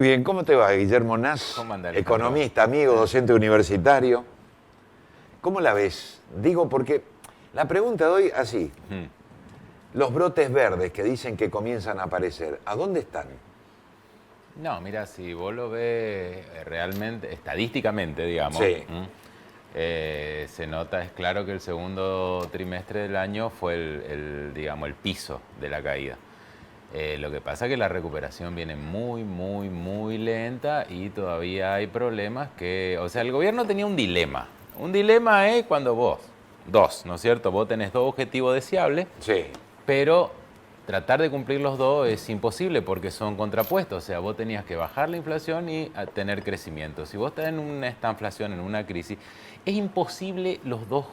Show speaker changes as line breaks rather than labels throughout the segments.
Bien, ¿cómo te va, Guillermo Nas?
¿Cómo anda, Alejandro?
Economista, amigo, docente universitario. ¿Cómo la ves? Digo porque la pregunta de hoy así. Los brotes verdes que dicen que comienzan a aparecer, ¿a dónde están?
No, mira, si vos lo ves realmente, estadísticamente, digamos,
Sí.
se nota, es claro que el segundo trimestre del año fue digamos, el piso de la caída. Lo que pasa es que la recuperación viene muy lenta y todavía hay problemas que... O sea, el gobierno tenía un dilema. Un dilema es cuando ¿no es cierto? Vos tenés dos objetivos deseables,
Sí.
pero tratar de cumplir los dos es imposible porque son contrapuestos. O sea, vos tenías que bajar la inflación y tener crecimiento. Si vos estás en una estanflación, en una crisis, es imposible los dos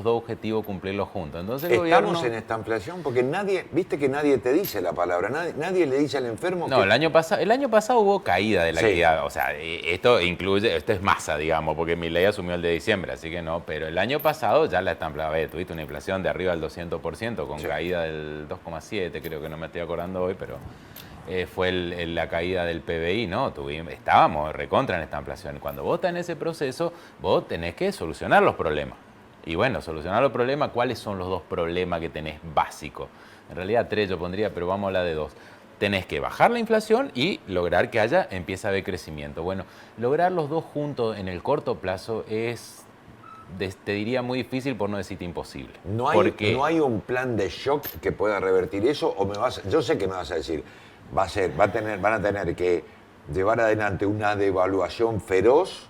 objetivos cumplirlos juntos. Entonces el
Estamos
gobierno...
en esta inflación porque nadie, viste que nadie te dice la palabra, nadie le dice al enfermo
No,
que...
el año pasado hubo caída de la
Sí.
actividad. O sea, esto es masa, digamos, porque Milei asumió el de diciembre, así que no. Pero el año pasado ya la tuviste una inflación de arriba del 200%, con
Sí.
caída del 2,7, creo que no me estoy acordando hoy, pero fue la caída del PBI, ¿no? Estábamos recontra en esta inflación. Cuando vos estás en ese proceso, vos tenés que solucionar los problemas. Y bueno, solucionar los problemas, ¿cuáles son los dos problemas que tenés básicos? En realidad tres yo pondría, pero vamos a hablar de dos. Tenés que bajar la inflación y lograr que empiece a haber crecimiento. Bueno, lograr los dos juntos en el corto plazo es, te diría, muy difícil, por no decirte imposible.
No
Porque
hay un plan de shock que pueda revertir eso, o yo sé que me vas a decir, van a tener que llevar adelante una devaluación feroz,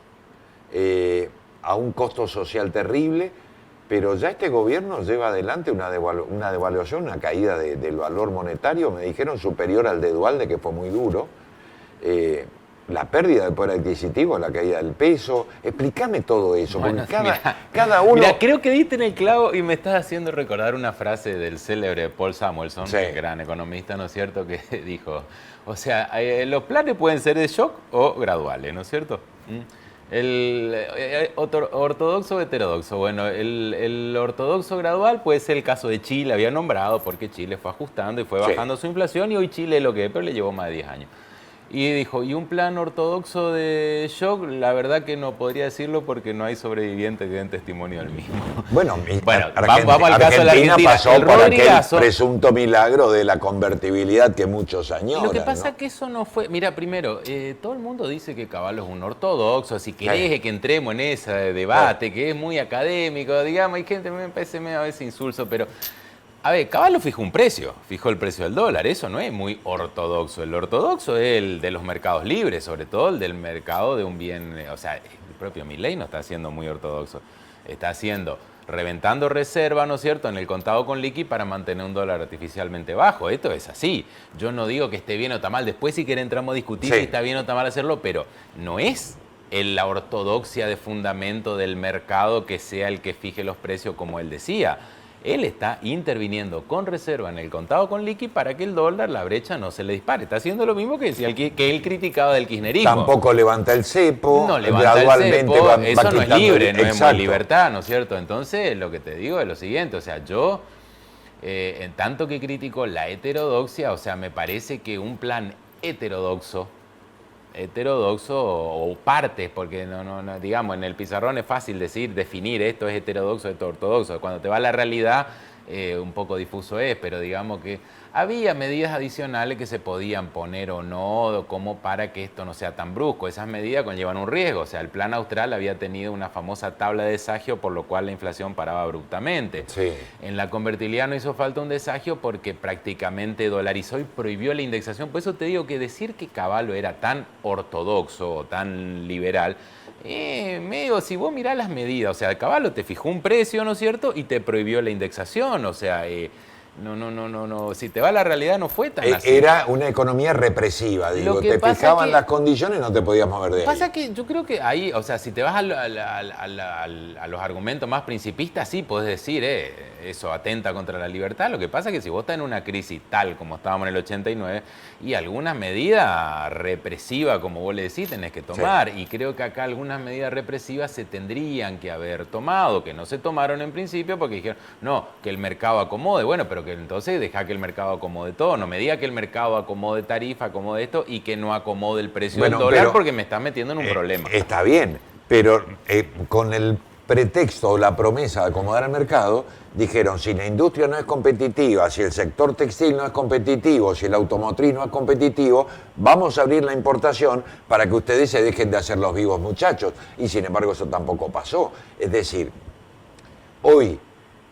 a un costo social terrible, pero ya este gobierno lleva adelante una devaluación, una caída del valor monetario, me dijeron superior al de Dualde, que fue muy duro. La pérdida del poder adquisitivo, la caída del peso. Explícame todo eso,
bueno,
porque cada uno...
Mira, creo que diste en el clavo y me estás haciendo recordar una frase del célebre Paul Samuelson,
Sí.
gran economista, ¿no es cierto?, que dijo, o sea, los planes pueden ser de shock o graduales, ¿no es cierto? Ortodoxo o heterodoxo. Bueno, el ortodoxo gradual puede ser el caso de Chile, había nombrado, porque Chile fue ajustando y fue
Sí.
bajando su inflación y hoy Chile es lo que es, pero le llevó más de 10 años. Y dijo, y un plan ortodoxo de shock, la verdad que no podría decirlo porque no hay sobrevivientes que den testimonio del mismo.
Bueno,
vamos al caso de la Argentina.
pasó
El
por aquel
Rodrigazo,
presunto milagro de la convertibilidad que muchos añoran.
lo que pasa es
¿no?
que eso no fue... Mira, primero, todo el mundo dice que Caballo es un ortodoxo, si querés
Sí.
que entremos en ese debate, que es muy académico, digamos, hay gente que me parece medio a veces insulso, pero... A ver, Caballo fijó un precio, fijó el precio del dólar, eso no es muy ortodoxo. El ortodoxo es el de los mercados libres, sobre todo el del mercado de un bien... O sea, el propio Milei no está siendo muy ortodoxo, está haciendo... reventando reserva, ¿no es cierto?, en el contado con liqui para mantener un dólar artificialmente bajo. Esto es así. Yo no digo que esté bien o está mal. Después, si quieren, entramos a discutir si está bien o está mal hacerlo, pero no es la ortodoxia de fundamento del mercado que sea el que fije los precios como él decía. Él está interviniendo con reserva en el contado con liqui para que el dólar, la brecha, no se le dispare. Está haciendo lo mismo que él criticaba del kirchnerismo.
Tampoco levanta el cepo,
No levanta
gradualmente
el cepo,
va
eso no es
quitando
libre, no es
exacto.
muy libertad, ¿no es cierto? Entonces, lo que te digo es lo siguiente, o sea, yo, en tanto que critico la heterodoxia, o sea, me parece que un plan heterodoxo o partes, porque no, digamos, en el pizarrón es fácil definir esto es heterodoxo, esto es ortodoxo. Cuando te va a la realidad, un poco difuso es, pero digamos que había medidas adicionales que se podían poner o no, como para que esto no sea tan brusco. Esas medidas conllevan un riesgo. O sea, el plan austral había tenido una famosa tabla de desagio, por lo cual la inflación paraba abruptamente.
Sí.
En la convertibilidad no hizo falta un desagio porque prácticamente dolarizó y prohibió la indexación. Por eso te digo que decir que Caballo era tan ortodoxo o tan liberal, medio, si vos mirás las medidas, o sea, Caballo te fijó un precio, ¿no es cierto?, y te prohibió la indexación, o sea... No, si te va a la realidad no fue tan así.
Era una economía represiva, digo,
Lo que
te
pasa
fijaban
que-
las condiciones y no te podías mover de ahí.
Pasa que yo creo que ahí, o sea, si te vas a los argumentos más principistas, sí podés decir, eso atenta contra la libertad. Lo que pasa es que si vos estás en una crisis tal como estábamos en el 89 y algunas medidas represivas, como vos le decís, tenés que tomar.
Sí.
Y creo que acá algunas medidas represivas se tendrían que haber tomado, que no se tomaron en principio porque dijeron, no, que el mercado acomode. Bueno, pero que que entonces deja que el mercado acomode todo. No me diga que el mercado acomode tarifa, acomode esto y que no acomode el precio del dólar porque me estás metiendo en un problema.
Está bien, pero con el pretexto o la promesa de acomodar el mercado, dijeron, si la industria no es competitiva, si el sector textil no es competitivo, si el automotriz no es competitivo, vamos a abrir la importación para que ustedes se dejen de hacer los vivos, muchachos. Y sin embargo eso tampoco pasó. Es decir, hoy,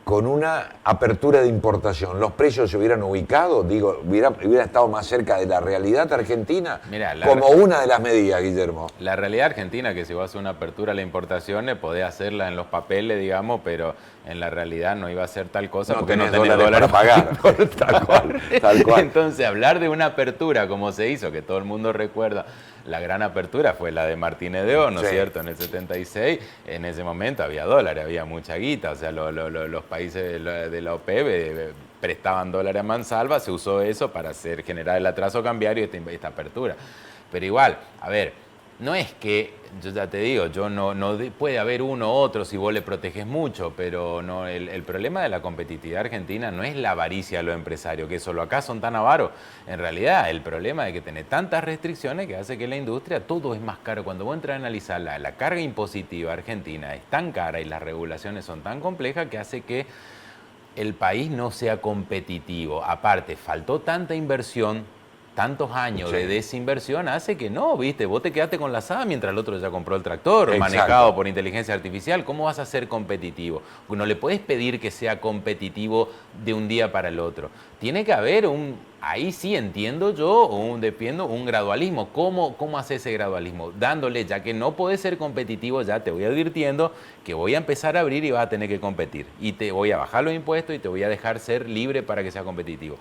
con una apertura de importación, ¿los precios se hubieran ubicado? Digo, hubiera estado más cerca de la realidad argentina.
Mirá,
como una de las medidas, Guillermo.
La realidad argentina, que si vos haces una apertura a la importación, podés hacerla en los papeles, digamos, pero en la realidad no iba a ser tal cosa porque no tenés dólares
para pagar. Tal cual, tal cual.
Entonces, hablar de una apertura como se hizo, que todo el mundo recuerda, la gran apertura fue la de Martínez de O, ¿no es cierto? En el 76, en ese momento había dólares, había mucha guita, o sea, los países de la OPEP prestaban dólares a mansalva, se usó eso para generar el atraso cambiario y esta apertura. Pero igual, a ver, no es que, yo ya te digo, puede haber uno u otro si vos le proteges mucho, pero no, el problema de la competitividad argentina no es la avaricia de los empresarios, que solo acá son tan avaros. En realidad, el problema es que tiene tantas restricciones que hace que la industria todo es más caro. Cuando vos entras a analizar la carga impositiva argentina es tan cara y las regulaciones son tan complejas que hace que el país no sea competitivo. Aparte, faltó tanta inversión, tantos años de desinversión hace que no, ¿viste? Vos te quedaste con la asada mientras el otro ya compró el tractor, manejado por inteligencia artificial. ¿Cómo vas a ser competitivo? No le puedes pedir que sea competitivo de un día para el otro. Tiene que haber ahí sí entiendo yo, un gradualismo. ¿Cómo hace ese gradualismo? Dándole, ya que no podés ser competitivo, ya te voy advirtiendo que voy a empezar a abrir y vas a tener que competir. Y te voy a bajar los impuestos y te voy a dejar ser libre para que sea competitivo.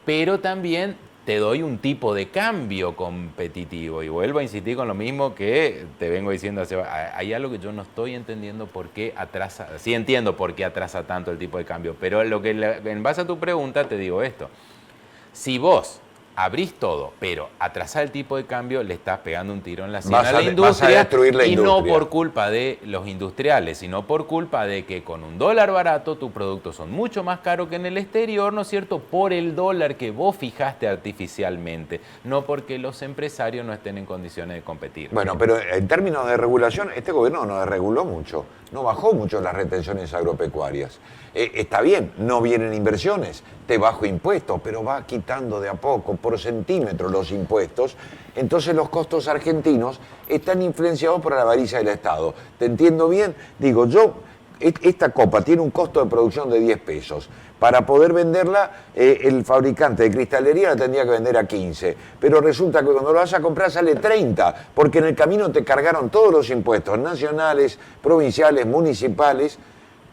Pero también te doy un tipo de cambio competitivo. Y vuelvo a insistir con lo mismo que te vengo diciendo hace... Hay algo que yo no estoy entendiendo por qué atrasa... Sí entiendo por qué atrasa tanto el tipo de cambio, pero en base a tu pregunta te digo esto. Si vos abrís todo, pero atrasás el tipo de cambio, le estás pegando un tiro en la sien a la industria,
vas a destruir la industria.
No por culpa de los industriales, sino por culpa de que con un dólar barato tus productos son mucho más caros que en el exterior, ¿no es cierto? Por el dólar que vos fijaste artificialmente, no porque los empresarios no estén en condiciones de competir.
Bueno, pero en términos de regulación, este gobierno no desreguló mucho, no bajó mucho las retenciones agropecuarias. Está bien, no vienen inversiones, te bajo impuestos, pero va quitando de a poco, por centímetro, los impuestos. Entonces los costos argentinos están influenciados por la avaricia del Estado. ¿Te entiendo bien? Digo, esta copa tiene un costo de producción de 10 pesos. Para poder venderla, el fabricante de cristalería la tendría que vender a 15. Pero resulta que cuando lo vas a comprar sale 30, porque en el camino te cargaron todos los impuestos nacionales, provinciales, municipales.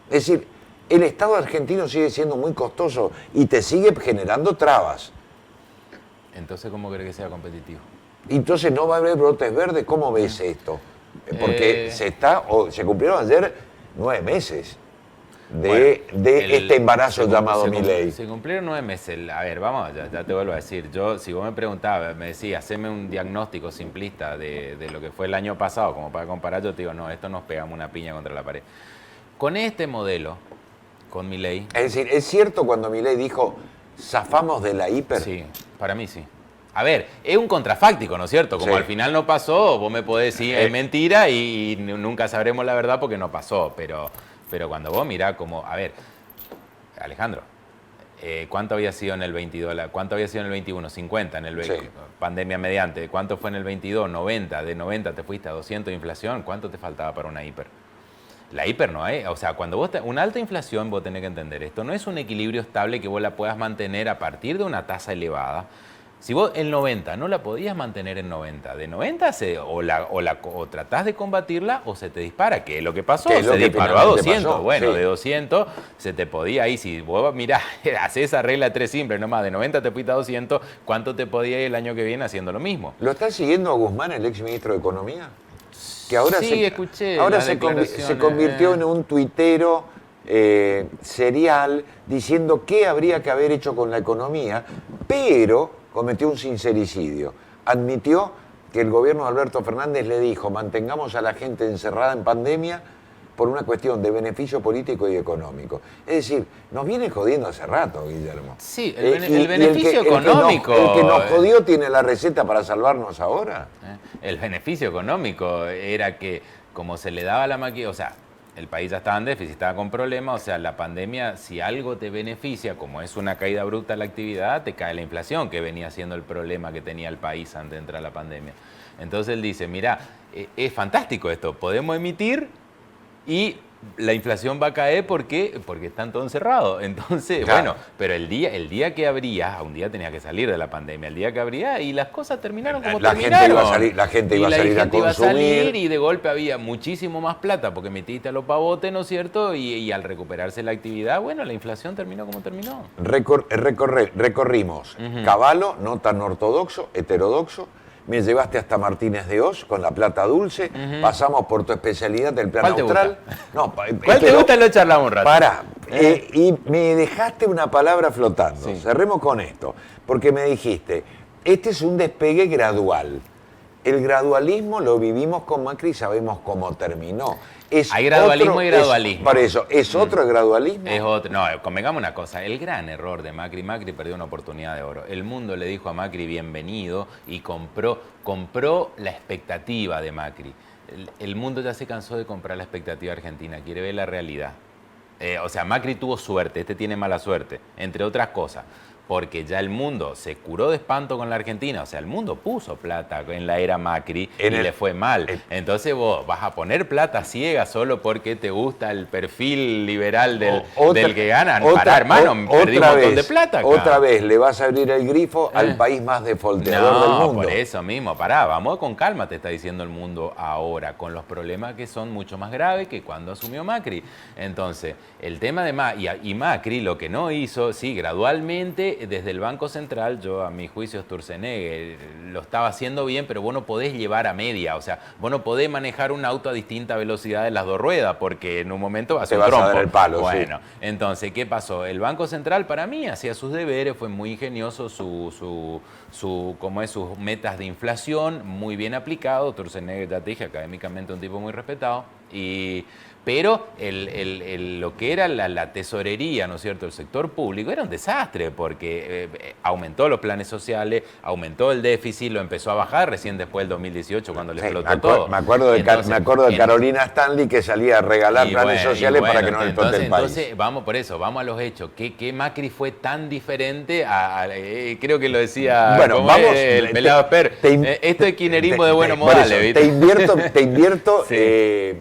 Es decir, el Estado argentino sigue siendo muy costoso y te sigue generando trabas.
Entonces, ¿cómo crees que sea competitivo?
Entonces no va a haber brotes verdes. ¿Cómo ves esto? Porque se cumplieron ayer 9 meses de este embarazo llamado Milei.
Se cumplieron 9 meses. A ver, vamos, ya te vuelvo a decir. Si vos me preguntabas, me decías, haceme un diagnóstico simplista de lo que fue el año pasado, como para comparar, yo te digo, no, esto nos pegamos una piña contra la pared. Con este modelo, con Milei...
Es decir, ¿es cierto cuando Milei dijo, zafamos de la hiper?
Sí, para mí sí. A ver, es un contrafáctico, ¿no es cierto? Como al final no pasó, vos me podés decir, es mentira y nunca sabremos la verdad porque no pasó. Pero cuando vos mirás como... A ver, Alejandro, ¿cuánto había sido en el 22? ¿Cuánto había sido en el 21? 50 en el 20, sí. Pandemia mediante. ¿Cuánto fue en el 22? 90. De 90 te fuiste a 200 de inflación. ¿Cuánto te faltaba para una hiper? La hiper no hay, o sea, cuando una alta inflación, vos tenés que entender esto, no es un equilibrio estable que vos la puedas mantener a partir de una tasa elevada. Si vos el 90 no la podías mantener en 90, de 90 o tratás de combatirla o se te dispara, que es lo que pasó, se disparó a 200, pasó, bueno, sí. De 200 se te podía ahí, si vos mirá, hacés esa regla de 3 simple, nomás de 90 te fuiste a 200, ¿cuánto te podía ir el año que viene haciendo lo mismo?
¿Lo está siguiendo a Guzmán, el ex ministro de Economía? Que ahora
sí, escuché.
Ahora se convirtió en un tuitero serial diciendo qué habría que haber hecho con la economía, pero cometió un sincericidio. Admitió que el gobierno de Alberto Fernández le dijo, mantengamos a la gente encerrada en pandemia por una cuestión de beneficio político y económico. Es decir, nos viene jodiendo hace rato, Guillermo.
Sí, el beneficio económico.
El que nos jodió tiene la receta para salvarnos ahora.
El beneficio económico era que, como se le daba la máquina, o sea, el país ya estaba en déficit, estaba con problemas, o sea, la pandemia, si algo te beneficia, como es una caída bruta de la actividad, te cae la inflación, que venía siendo el problema que tenía el país antes de entrar a la pandemia. Entonces él dice, mira, es fantástico esto, podemos emitir y la inflación va a caer porque están todos encerrados. Entonces,
claro.
bueno, pero el día que abría, un día tenía que salir de la pandemia, el día que abría y las cosas terminaron como terminaron.
La gente iba a salir a consumir.
Y de golpe había muchísimo más plata porque metiste a los pavotes, ¿no es cierto? Y al recuperarse la actividad, bueno, la inflación terminó como terminó.
Recorrimos Caballo, no tan ortodoxo, heterodoxo. Me llevaste hasta Martínez de Oz con la plata dulce. Pasamos por tu especialidad del plan austral.
No, ¿cuál te gusta? Lo charlamos un rato.
Pará. Y me dejaste una palabra flotando. Sí. Cerremos con esto. Porque me dijiste, este es un despegue gradual. El gradualismo lo vivimos con Macri y sabemos cómo terminó.
Hay gradualismo y gradualismo.
Por eso, ¿es otro gradualismo?
Es otro. No, convengamos una cosa. El gran error de Macri perdió una oportunidad de oro. El mundo le dijo a Macri bienvenido y compró la expectativa de Macri. El mundo ya se cansó de comprar la expectativa argentina, quiere ver la realidad. O sea, Macri tuvo suerte, este tiene mala suerte, entre otras cosas. Porque ya el mundo se curó de espanto con la Argentina. O sea, el mundo puso plata en la era Macri y le fue mal. Entonces vos vas a poner plata ciega solo porque te gusta el perfil liberal del que ganan. Pará, hermano, perdí un montón de plata acá.
Otra vez le vas a abrir el grifo al país más defolteador del mundo.
Por eso mismo, pará, vamos con calma, te está diciendo el mundo ahora, con los problemas que son mucho más graves que cuando asumió Macri. Entonces, el tema de Macri lo que no hizo, sí, gradualmente, desde el Banco Central, yo a mi juicio Sturzenegger lo estaba haciendo bien, pero vos no podés llevar a media, o sea, vos no podés manejar un auto a distinta velocidad de las dos ruedas, porque en un momento vas a un trompo.
A dar el palo,
bueno,
sí.
Entonces, ¿qué pasó? El Banco Central para mí hacía sus deberes, fue muy ingenioso sus metas de inflación, muy bien aplicado. Sturzenegger, ya te dije, académicamente un tipo muy respetado, pero lo que era la tesorería, ¿no es cierto?, el sector público era un desastre porque aumentó los planes sociales, aumentó el déficit, lo empezó a bajar recién después del 2018 cuando le explotó todo.
Me acuerdo de Carolina Stanley que salía a regalar planes sociales para que no le explote el país.
Entonces, vamos a los hechos. ¿Qué Macri fue tan diferente creo que lo decía el pelado Esper? Esto es kirchnerismo de buenos modales.
Te invierto sí.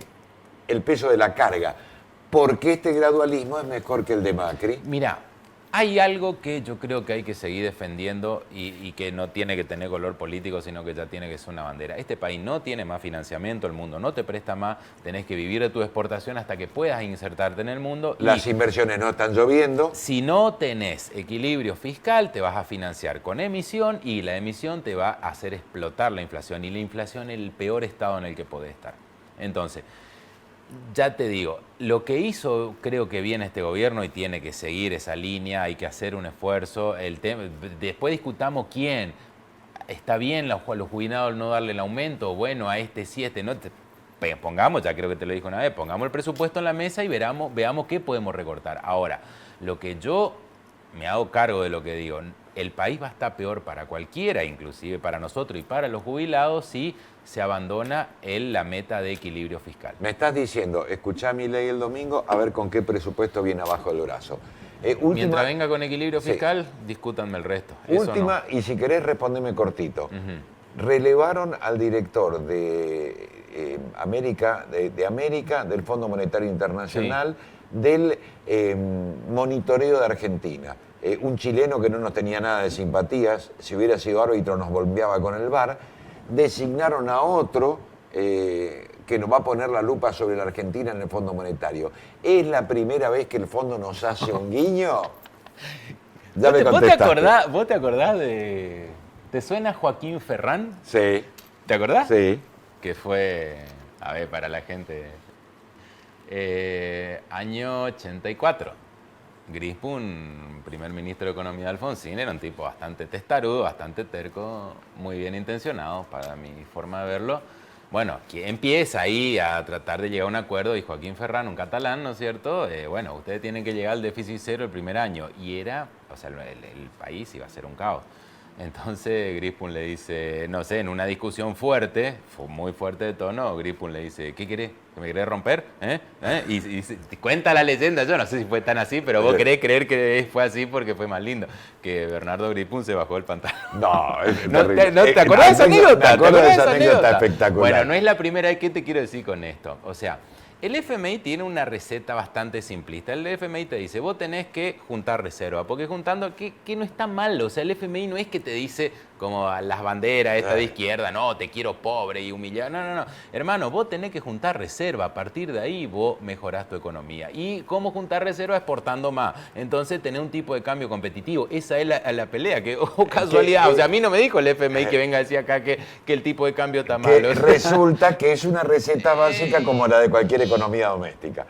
El peso de la carga. ¿Por qué este gradualismo es mejor que el de Macri?
Mira, hay algo que yo creo que hay que seguir defendiendo y que no tiene que tener color político, sino que ya tiene que ser una bandera. Este país no tiene más financiamiento, el mundo no te presta más, tenés que vivir de tu exportación hasta que puedas insertarte en el mundo.
Las inversiones no están lloviendo.
Si no tenés equilibrio fiscal, te vas a financiar con emisión y la emisión te va a hacer explotar la inflación. Y la inflación es el peor estado en el que podés estar. Entonces, ya te digo, lo que hizo creo que bien este gobierno y tiene que seguir esa línea, hay que hacer un esfuerzo. Después discutamos quién. ¿Está bien los jubilados no darle el aumento? Bueno, a este sí, este no. Pongamos, ya creo que te lo dije una vez, pongamos el presupuesto en la mesa y veamos qué podemos recortar. Ahora, lo que yo me hago cargo de lo que digo, el país va a estar peor para cualquiera, inclusive para nosotros y para los jubilados, si se abandona la meta de equilibrio fiscal.
Me estás diciendo, escuchá a Milei el domingo a ver con qué presupuesto viene abajo del brazo.
Mientras venga con equilibrio fiscal, discútanme el resto.
Última, y si querés respondeme cortito. Relevaron al director de América, del Fondo Monetario Internacional, del monitoreo de Argentina. Un chileno que no nos tenía nada de simpatías, si hubiera sido árbitro nos bombeaba con el VAR. Designaron a otro que nos va a poner la lupa sobre la Argentina en el Fondo Monetario. ¿Es la primera vez que el Fondo nos hace un guiño?
Ya ¿Vos te acordás de... ¿Te suena Joaquín Ferrán?
Sí.
¿Te acordás?
Sí.
Que fue, a ver, para la gente, año 84. Grispun, primer ministro de Economía de Alfonsín, era un tipo bastante testarudo, bastante terco, muy bien intencionado, para mi forma de verlo, Bueno, que empieza ahí a tratar de llegar a un acuerdo, y Joaquín Ferran, un catalán, ¿no es cierto? Bueno, ustedes tienen que llegar al déficit cero el primer año. Y era, o sea, el país iba a ser un caos. Entonces Grispun le dice, no sé, en una discusión fuerte, muy fuerte de tono, Grispun le dice, ¿qué querés? ¿Que me querés romper? Y cuenta la leyenda, yo no sé si fue tan así, pero vos querés creer que fue así porque fue más lindo, que Bernardo Grispun se bajó el pantalón.
No,
¿Te acordás de esa anécdota?
Me acuerdo de esa anécdota espectacular.
Bueno, no es la primera vez. ¿Qué te quiero decir con esto? O sea, el FMI tiene una receta bastante simplista. El FMI te dice, vos tenés que juntar reserva, porque juntando, que no está mal. O sea, el FMI no es que te dice, como a las banderas esta de izquierda, no, te quiero pobre y humillado. No. Hermano, vos tenés que juntar reserva. A partir de ahí vos mejorás tu economía. ¿Y cómo juntar reserva? Exportando más. Entonces tenés un tipo de cambio competitivo. Esa es la pelea. Que, casualidad. O sea, a mí no me dijo el FMI que venga a decir acá que el tipo de cambio está malo.
Resulta que es una receta básica como la de cualquier economía doméstica.